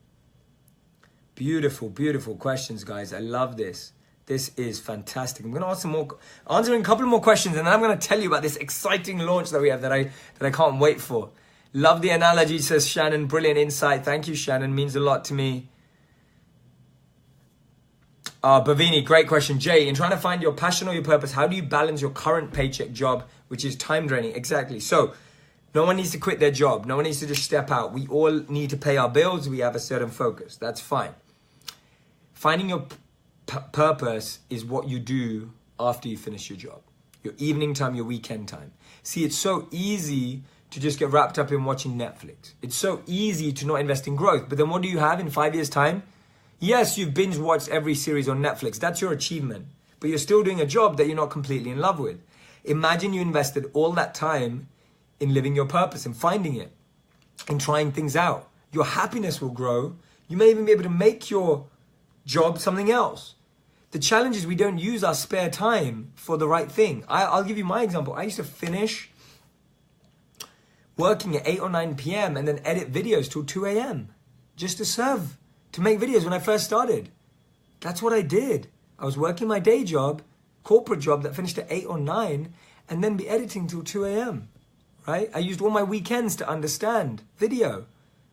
Beautiful, beautiful questions, guys. I love this. This is fantastic. I'm going to answering a couple more questions, and then I'm going to tell you about this exciting launch that we have that I can't wait for. Love the analogy, says Shannon. Brilliant insight. Thank you, Shannon. Means a lot to me. Bhavini, great question. Jay, in trying to find your passion or your purpose, how do you balance your current paycheck job, which is time draining? Exactly. So no one needs to quit their job. No one needs to just step out. We all need to pay our bills. We have a certain focus. That's fine. Finding your purpose is what you do after you finish your job. Your evening time, your weekend time. See, it's so easy to just get wrapped up in watching Netflix. It's so easy to not invest in growth. But then what do you have in 5 years' time? Yes, you've binge watched every series on Netflix. That's your achievement. But you're still doing a job that you're not completely in love with. Imagine you invested all that time in living your purpose and finding it and trying things out. Your happiness will grow. You may even be able to make your job something else. The challenge is we don't use our spare time for the right thing. I'll give you my example. I used to finish working at 8 or 9 p.m. and then edit videos till 2 a.m. just to make videos when I first started. That's what I did. I was working my day job, corporate job that finished at 8 or 9 and then be editing till 2 a.m. Right? I used all my weekends to understand video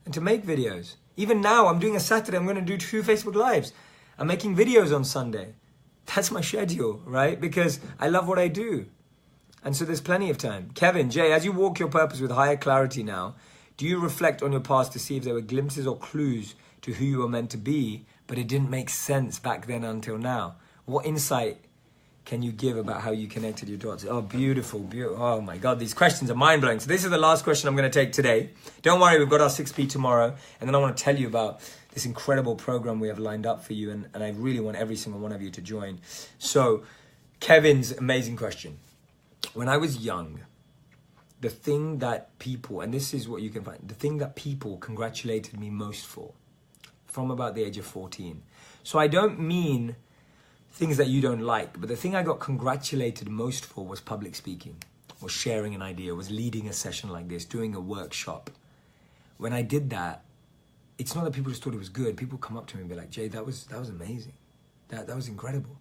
and to make videos. Even now, I'm doing a Saturday, I'm going to do 2 Facebook Lives. I'm making videos on Sunday. That's my schedule, right? Because I love what I do. And so there's plenty of time. Kevin, Jay, as you walk your purpose with higher clarity now, do you reflect on your past to see if there were glimpses or clues to who you were meant to be, but it didn't make sense back then until now? What insight can you give about how you connected your dots? Oh, beautiful, beautiful. Oh my God, these questions are mind-blowing. So this is the last question I'm going to take today. Don't worry, we've got our 6P tomorrow. And then I want to tell you about this incredible program we have lined up for you. And I really want every single one of you to join. So Kevin's amazing question. When I was young, the thing that people, and this is what you can find, the thing that people congratulated me most for, from about the age of 14. So I don't mean things that you don't like, but the thing I got congratulated most for was public speaking, was sharing an idea, was leading a session like this, doing a workshop. When I did that, it's not that people just thought it was good. People come up to me and be like, Jay, that was amazing. That was incredible.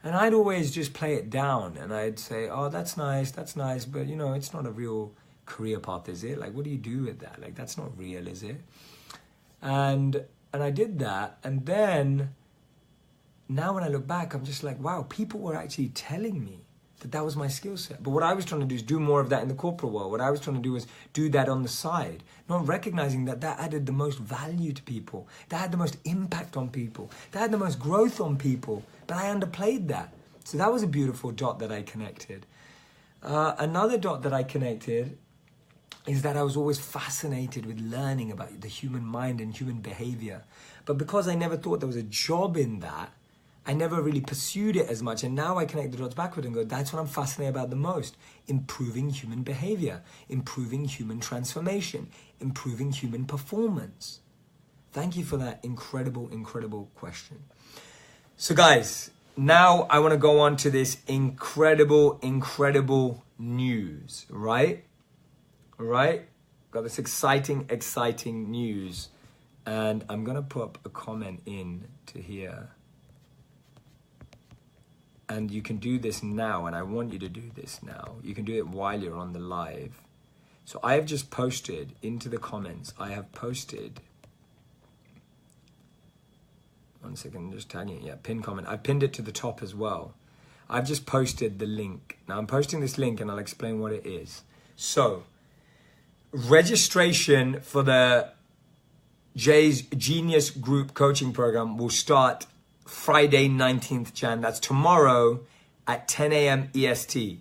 And I'd always just play it down and I'd say, oh, that's nice, but you know, it's not a real career path, is it? Like, what do you do with that? Like, that's not real, is it? And I did that, and then now when I look back, I'm just like, wow, people were actually telling me that was my skill set. But what I was trying to do is do more of that in the corporate world. What I was trying to do was do that on the side, not recognizing that added the most value to people, that had the most impact on people, that had the most growth on people, but I underplayed that. So that was a beautiful dot that I connected. Another dot that I connected is that I was always fascinated with learning about the human mind and human behavior. But because I never thought there was a job in that, I never really pursued it as much. And now I connect the dots backward and go, that's what I'm fascinated about the most. Improving human behavior, improving human transformation, improving human performance. Thank you for that incredible, incredible question. So guys, now I want to go on to this incredible, incredible news, right? Right? Got this exciting, exciting news. And I'm going to put up a comment in to here. And you can do this now, and I want you to do this now. You can do it while you're on the live. So I have just posted into the comments, I have posted, one second, just tagging it, yeah, pin comment. I pinned it to the top as well. I've just posted the link. Now I'm posting this link and I'll explain what it is. So, registration for the Jay's Genius Group Coaching Program will start Friday, 19th Jan. That's tomorrow at 10 a.m. EST,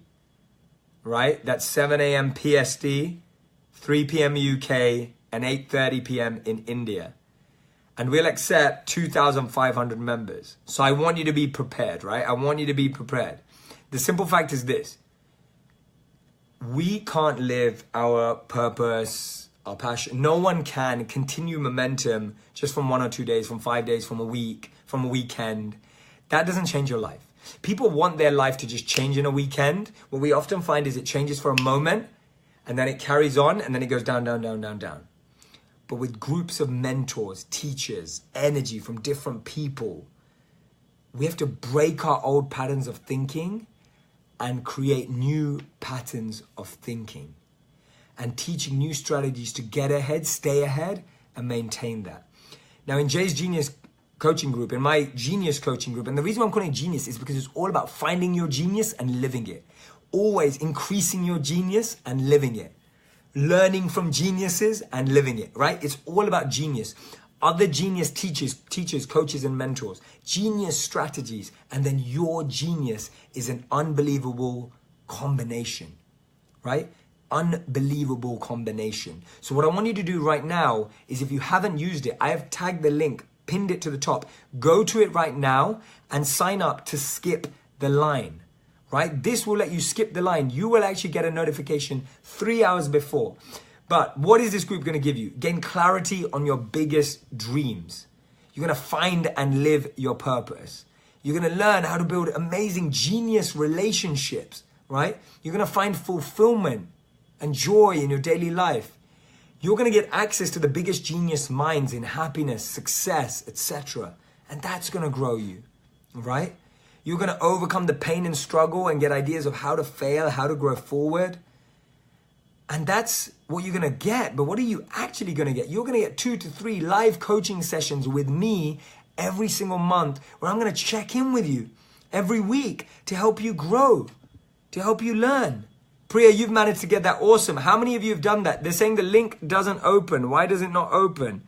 right? That's 7 a.m. PST, 3 p.m. UK, and 8:30 p.m. in India. And we'll accept 2,500 members. So I want you to be prepared, right? I want you to be prepared. The simple fact is this. We can't live our purpose, our passion. No one can continue momentum just from 1 or 2 days, from 5 days, from a week, from a weekend. That doesn't change your life. People want their life to just change in a weekend. What we often find is it changes for a moment and then it carries on and then it goes down, down, down, down, down. But with groups of mentors, teachers, energy from different people, we have to break our old patterns of thinking and create new patterns of thinking and teaching new strategies to get ahead, stay ahead, and maintain that. Now in Jay's Genius Coaching Group, in my Genius Coaching Group, and the reason why I'm calling it Genius is because it's all about finding your genius and living it. Always increasing your genius and living it. Learning from geniuses and living it, right? It's all about genius. Other genius teachers, coaches, and mentors. Genius strategies. And then your genius is an unbelievable combination, right? Unbelievable combination. So what I want you to do right now is, if you haven't used it, I have tagged the link, pinned it to the top. Go to it right now and sign up to skip the line. Right? This will let you skip the line. You will actually get a notification 3 hours before. But what is this group going to give you? Gain clarity on your biggest dreams. You're going to find and live your purpose. You're going to learn how to build amazing genius relationships, right? You're going to find fulfillment and joy in your daily life. You're going to get access to the biggest genius minds in happiness, success, etc. And that's going to grow you, right? You're going to overcome the pain and struggle and get ideas of how to fail, how to grow forward. And that's what you're going to get. But what are you actually going to get? You're going to get 2 to 3 live coaching sessions with me every single month, where I'm going to check in with you every week to help you grow, to help you learn. Priya, you've managed to get that. Awesome. How many of you have done that? They're saying the link doesn't open. Why does it not open?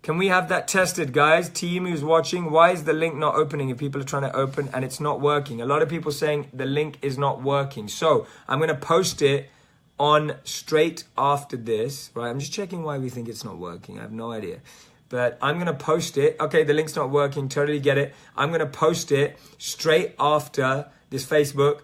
Can we have that tested, guys? Team who's watching, why is the link not opening if people are trying to open and it's not working? A lot of people saying the link is not working. So I'm going to post it on straight after this, right? I'm just checking why we think it's not working. I have no idea. But I'm going to post it. Okay, the link's not working. Totally get it. I'm going to post it straight after this Facebook.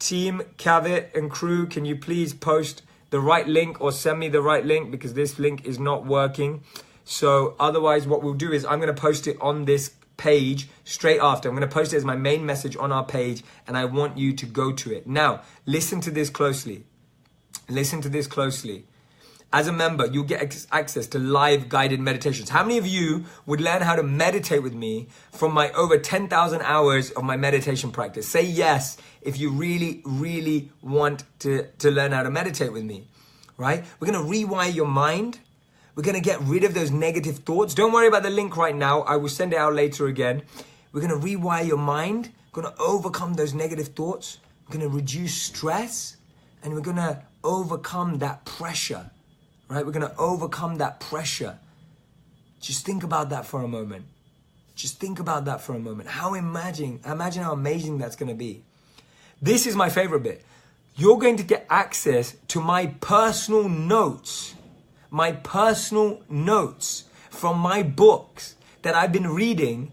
Team Cavett and crew, can you please post the right link or send me the right link, because this link is not working. So otherwise what we'll do is I'm going to post it on this page straight after. I'm going to post it as my main message on our page, and I want you to go to it. Now, listen to this closely. Listen to this closely. As a member, you'll get access to live guided meditations. How many of you would learn how to meditate with me from my over 10,000 hours of my meditation practice? Say yes if you really, really want to learn how to meditate with me, right? We're going to rewire your mind. We're going to get rid of those negative thoughts. Don't worry about the link right now. I will send it out later again. We're going to rewire your mind. We're going to overcome those negative thoughts. We're going to reduce stress. And we're going to overcome that pressure. Right? We're going to overcome that pressure. Just think about that for a moment. Just think about that for a moment. Imagine how amazing that's going to be. This is my favorite bit. You're going to get access to my personal notes. My personal notes from my books that I've been reading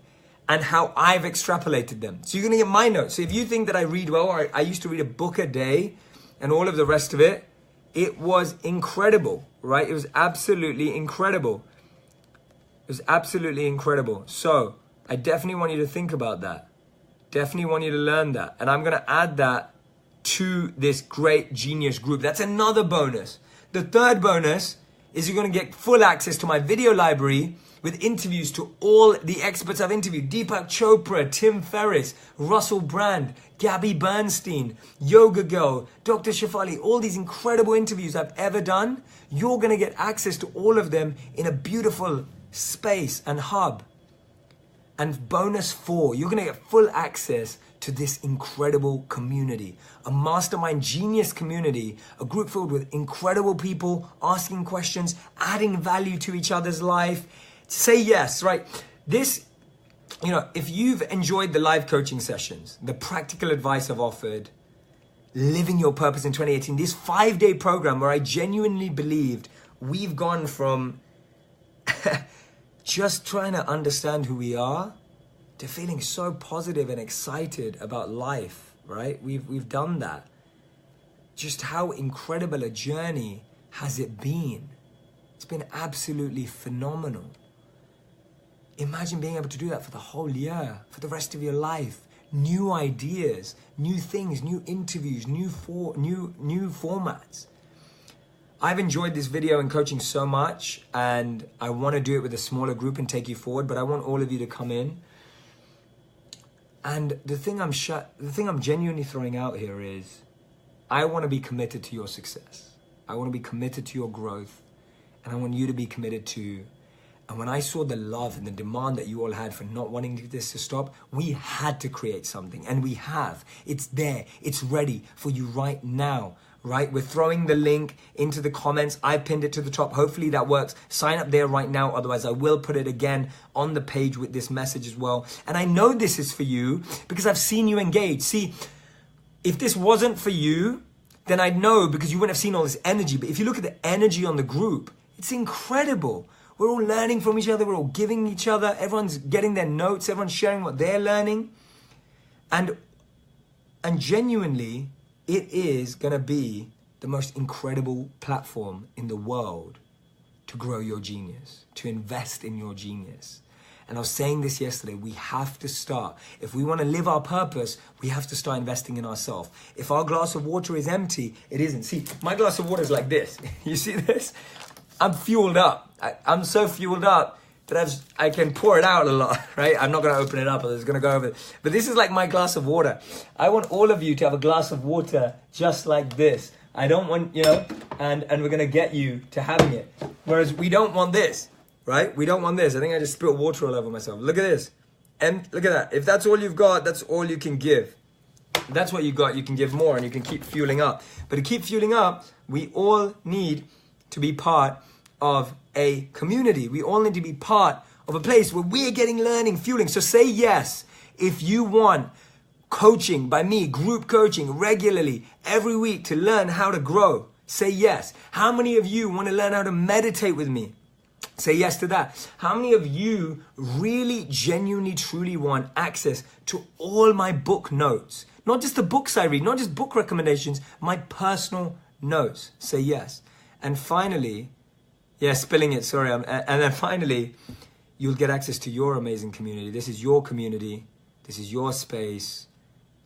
and how I've extrapolated them. So you're going to get my notes. So if you think that I read well, or I used to read a book a day and all of the rest of it, it was incredible, right? It was absolutely incredible. It was absolutely incredible. So I definitely want you to think about that. Definitely want you to learn that. And I'm going to add that to this great genius group. That's another bonus. The third bonus is you're going to get full access to my video library with interviews to all the experts I've interviewed. Deepak Chopra, Tim Ferriss, Russell Brand, Gabby Bernstein, Yoga Girl, Dr. Shefali, all these incredible interviews I've ever done. You're going to get access to all of them in a beautiful space and hub. And bonus 4, you're going to get full access to this incredible community, a mastermind genius community, a group filled with incredible people asking questions, adding value to each other's life. Say yes, right? This, if you've enjoyed the live coaching sessions, the practical advice I've offered, living your purpose in 2018, this 5-day program where I genuinely believed we've gone from just trying to understand who we are to feeling so positive and excited about life, right? We've done that. Just how incredible a journey has it been? It's been absolutely phenomenal. Imagine being able to do that for the whole year, for the rest of your life. New ideas, new things, new interviews, new formats. I've enjoyed this video and coaching so much, and I want to do it with a smaller group and take you forward, but I want all of you to come in. And the thing I'm genuinely throwing out here is, I want to be committed to your success. I want to be committed to your growth, and I want you to be committed to. And when I saw the love and the demand that you all had for not wanting this to stop, we had to create something, and we have. It's there. It's ready for you right now, right? We're throwing the link into the comments. I pinned it to the top. Hopefully that works. Sign up there right now. Otherwise, I will put it again on the page with this message as well. And I know this is for you because I've seen you engage. See, if this wasn't for you, then I'd know, because you wouldn't have seen all this energy. But if you look at the energy on the group, it's incredible. We're all learning from each other. We're all giving each other. Everyone's getting their notes. Everyone's sharing what they're learning. And genuinely, it is going to be the most incredible platform in the world to grow your genius, to invest in your genius. And I was saying this yesterday, we have to start. If we want to live our purpose, we have to start investing in ourselves. If our glass of water is empty, it isn't. See, my glass of water is like this. You see this? I'm fueled up. I'm so fueled up that I can pour it out a lot, right? I'm not going to open it up. I was going to go over it. But this is like my glass of water. I want all of you to have a glass of water just like this. I don't want, and we're going to get you to having it. Whereas we don't want this, right? We don't want this. I think I just spilled water all over myself. Look at this. And look at that. If that's all you've got, that's all you can give. If that's what you got, you can give more and you can keep fueling up. But to keep fueling up, we all need to be part of a community. We all need to be part of a place where we're getting learning, fueling. So say yes if you want coaching by me, group coaching regularly every week to learn how to grow. Say yes. How many of you want to learn how to meditate with me? Say yes to that. How many of you really, genuinely, truly want access to all my book notes? Not just the books I read, not just book recommendations, my personal notes. Say yes. And finally, spilling it, sorry. And then finally, you'll get access to your amazing community. This is your community. This is your space.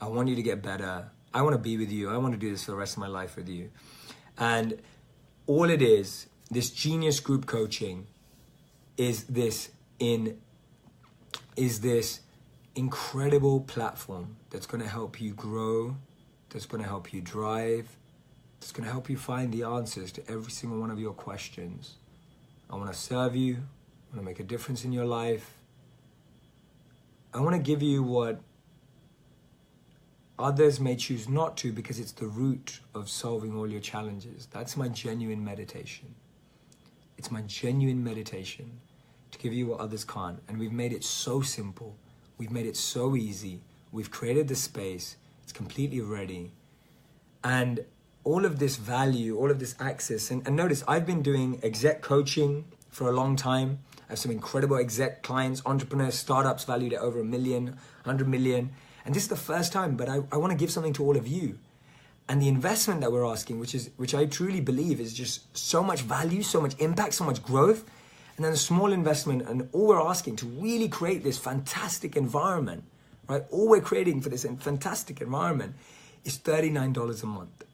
I want you to get better. I want to be with you. I want to do this for the rest of my life with you. And all it is, this genius group coaching, is this incredible platform that's going to help you grow, that's going to help you drive, that's going to help you find the answers to every single one of your questions. I want to serve you. I want to make a difference in your life. I want to give you what others may choose not to, because it's the root of solving all your challenges. That's my genuine meditation. It's my genuine meditation to give you what others can't. And we've made it so simple. We've made it so easy. We've created the space. It's completely ready. And all of this value, all of this access. And notice, I've been doing exec coaching for a long time. I have some incredible exec clients, entrepreneurs, startups valued at over $1 million, 100 million. And this is the first time, but I want to give something to all of you. And the investment that we're asking, which I truly believe is just so much value, so much impact, so much growth, and then a small investment, and all we're asking to really create this fantastic environment, right? All we're creating for this fantastic environment is $39 a month.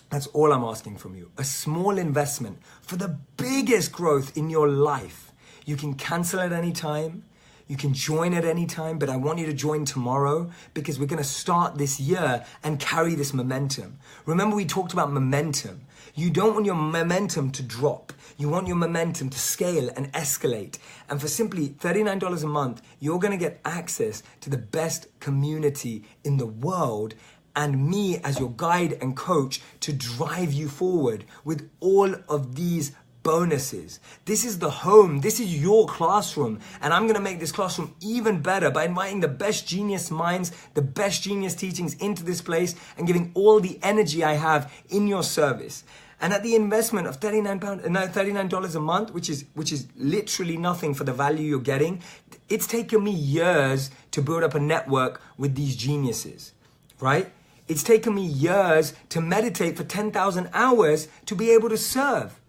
That's all I'm asking from you. A small investment for the biggest growth in your life. You can cancel at any time. You can join at any time, but I want you to join tomorrow because we're going to start this year and carry this momentum. Remember, we talked about momentum. You don't want your momentum to drop. You want your momentum to scale and escalate. And for simply $39 a month, you're going to get access to the best community in the world and me as your guide and coach to drive you forward with all of these bonuses. This is the home. This is your classroom. And I'm going to make this classroom even better by inviting the best genius minds, the best genius teachings into this place and giving all the energy I have in your service. And at the investment of $39 a month, which is literally nothing for the value you're getting, it's taken me years to build up a network with these geniuses, right? It's taken me years to meditate for 10,000 hours to be able to serve.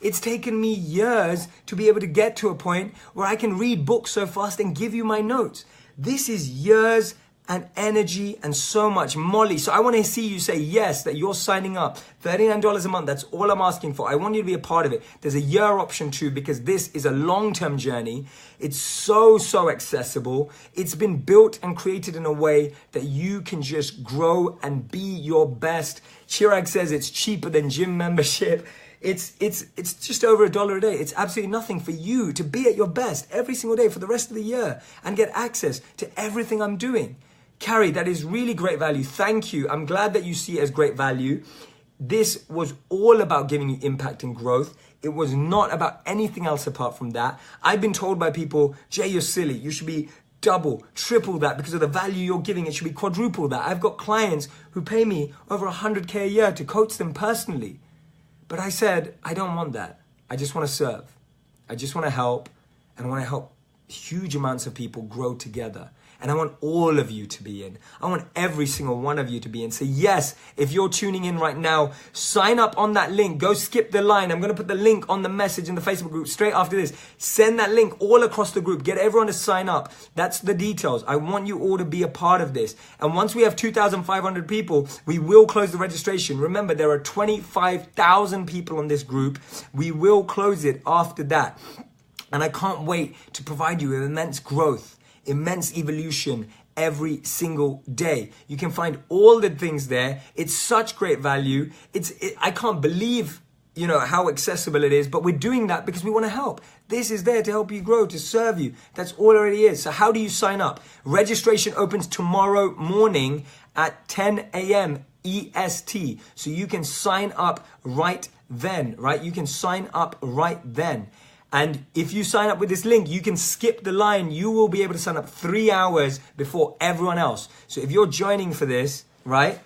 It's taken me years to be able to get to a point where I can read books so fast and give you my notes. This is years and energy and so much. Molly, so I want to see you say yes, that you're signing up. $39 a month, that's all I'm asking for. I want you to be a part of it. There's a year option too, because this is a long-term journey. It's so accessible. It's been built and created in a way that you can just grow and be your best. Chirag says it's cheaper than gym membership. It's just over $1 a day. It's absolutely nothing for you to be at your best every single day for the rest of the year and get access to everything I'm doing. Carrie, that is really great value. Thank you. I'm glad that you see it as great value. This was all about giving you impact and growth. It was not about anything else apart from that. I've been told by people, Jay, you're silly. You should be double, triple that because of the value you're giving. It should be quadruple that. I've got clients who pay me over $100K a year to coach them personally. But I said, I don't want that. I just want to serve. I just want to help. And I want to help huge amounts of people grow together. And I want all of you to be in. I want every single one of you to be in. So yes, if you're tuning in right now, sign up on that link. Go skip the line. I'm going to put the link on the message in the Facebook group straight after this. Send that link all across the group. Get everyone to sign up. That's the details. I want you all to be a part of this. And once we have 2,500 people, we will close the registration. Remember, there are 25,000 people on this group. We will close it after that. And I can't wait to provide you with immense growth, immense evolution every single day. You can find all the things there. It's such great value. I can't believe you know, how accessible it is, but we're doing that because we want to help. This is there to help you grow, to serve you. That's all it already is. So how do you sign up? Registration opens tomorrow morning at 10 a.m. EST. So you can sign up right then, right? You can sign up right then. And if you sign up with this link, you can skip the line. You will be able to sign up 3 hours before everyone else. So if you're joining for this, right?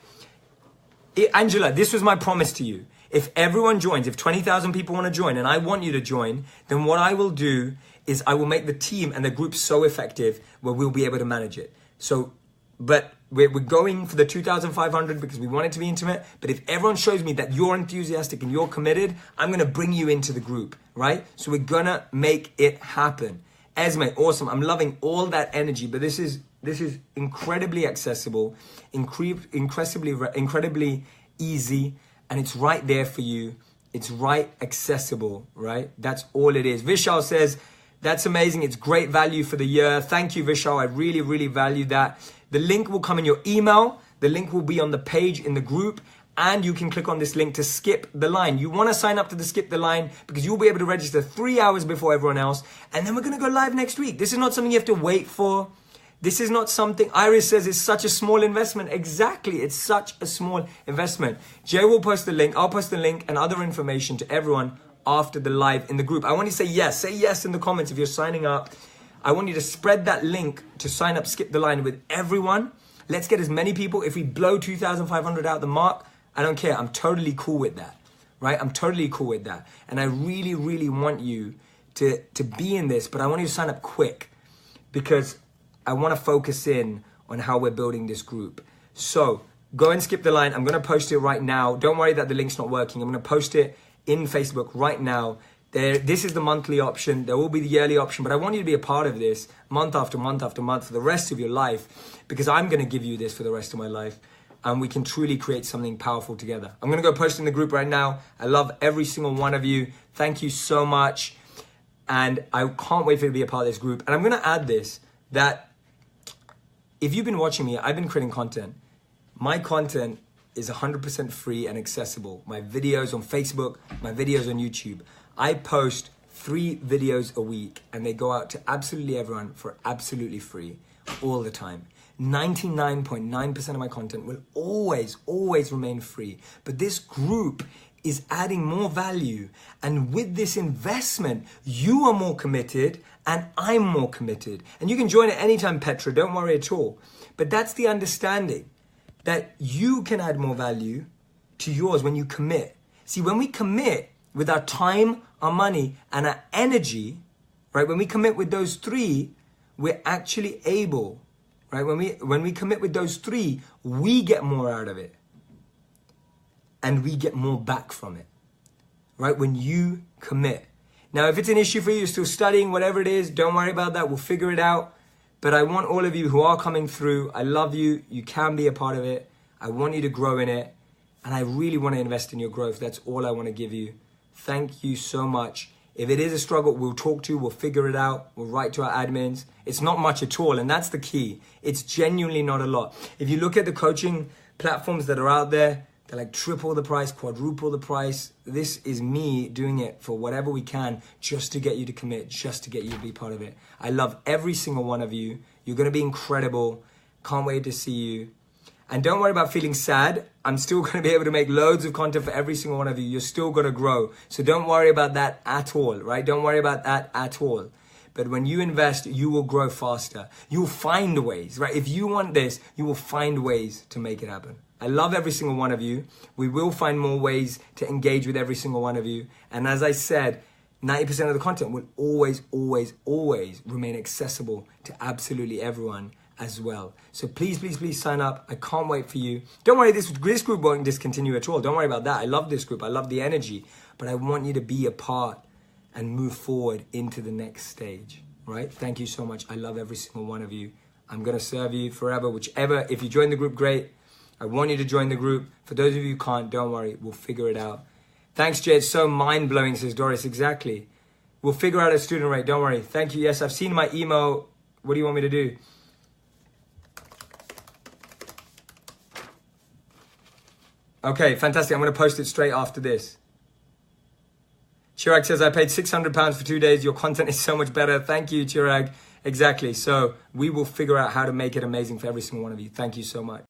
Angela, this was my promise to you. If everyone joins, if 20,000 people want to join, and I want you to join, then what I will do is I will make the team and the group so effective where we'll be able to manage it. So, but we're going for the 2,500 because we want it to be intimate. But if everyone shows me that you're enthusiastic and you're committed, I'm going to bring you into the group, right? So we're going to make it happen. Esme, awesome. I'm loving all that energy, but this is incredibly accessible, incredibly easy, and it's right there for you. It's right accessible, right? That's all it is. Vishal says, that's amazing. It's great value for the year. Thank you, Vishal. I really, really value that. The link will come in your email. The link will be on the page in the group, and you can click on this link to skip the line. You want to sign up to the skip the line because you'll be able to register 3 hours before everyone else. And then we're going to go live next week. This is not something you have to wait for. This is not something, Iris says, it's such a small investment. Exactly, it's such a small investment. Jay will post the link, I'll post the link and other information to everyone after the live in the group. I want you to say yes in the comments if you're signing up. I want you to spread that link to sign up, skip the line with everyone. Let's get as many people. If we blow 2,500 out the mark, I don't care, I'm totally cool with that, right? I'm totally cool with that. And I really, really want you to be in this, but I want you to sign up quick because I want to focus in on how we're building this group. So go and skip the line. I'm going to post it right now. Don't worry that the link's not working. I'm going to post it in Facebook right now. This is the monthly option. There will be the yearly option, but I want you to be a part of this month after month after month for the rest of your life, because I'm going to give you this for the rest of my life, and we can truly create something powerful together. I'm going to go post in the group right now. I love every single one of you. Thank you so much. And I can't wait for you to be a part of this group. And I'm going to add this, that if you've been watching me, I've been creating content. My content is 100% free and accessible. My videos on Facebook, my videos on YouTube. I post 3 videos a week and they go out to absolutely everyone for absolutely free all the time. 99.9% of my content will always remain free. But this group is adding more value. And with this investment, you are more committed and I'm more committed. And you can join at any time, Petra, don't worry at all. But that's the understanding, that you can add more value to yours when you commit. See, when we commit with our time, our money, and our energy, right? When we commit with those 3, we're actually able, right? When we commit with those 3, we get more out of it. And we get more back from it, right? When you commit. Now, if it's an issue for you, you're still studying, whatever it is, don't worry about that. We'll figure it out. But I want all of you who are coming through, I love you. You can be a part of it. I want you to grow in it. And I really want to invest in your growth. That's all I want to give you. Thank you so much. If it is a struggle, we'll talk to you. We'll figure it out. We'll write to our admins. It's not much at all. And that's the key. It's genuinely not a lot. If you look at the coaching platforms that are out there, they're like triple the price, quadruple the price. This is me doing it for whatever we can just to get you to commit, just to get you to be part of it. I love every single one of you. You're going to be incredible. Can't wait to see you. And don't worry about feeling sad. I'm still going to be able to make loads of content for every single one of you. You're still going to grow. So don't worry about that at all, right? Don't worry about that at all. But when you invest, you will grow faster. You'll find ways, right? If you want this, you will find ways to make it happen. I love every single one of you. We will find more ways to engage with every single one of you. And as I said, 90% of the content will always remain accessible to absolutely everyone as well. So please sign up. I can't wait for you. Don't worry, this group won't discontinue at all. Don't worry about that. I love this group. I love the energy. But I want you to be a part and move forward into the next stage, right? Thank you so much. I love every single one of you. I'm going to serve you forever, whichever. If you join the group, great. I want you to join the group. For those of you who can't, don't worry. We'll figure it out. Thanks, Jay. It's so mind-blowing, says Doris. Exactly. We'll figure out a student rate. Don't worry. Thank you. Yes, I've seen my email. What do you want me to do? Okay, fantastic. I'm going to post it straight after this. Chirag says, I paid £600 for 2 days. Your content is so much better. Thank you, Chirag. Exactly. So we will figure out how to make it amazing for every single one of you. Thank you so much.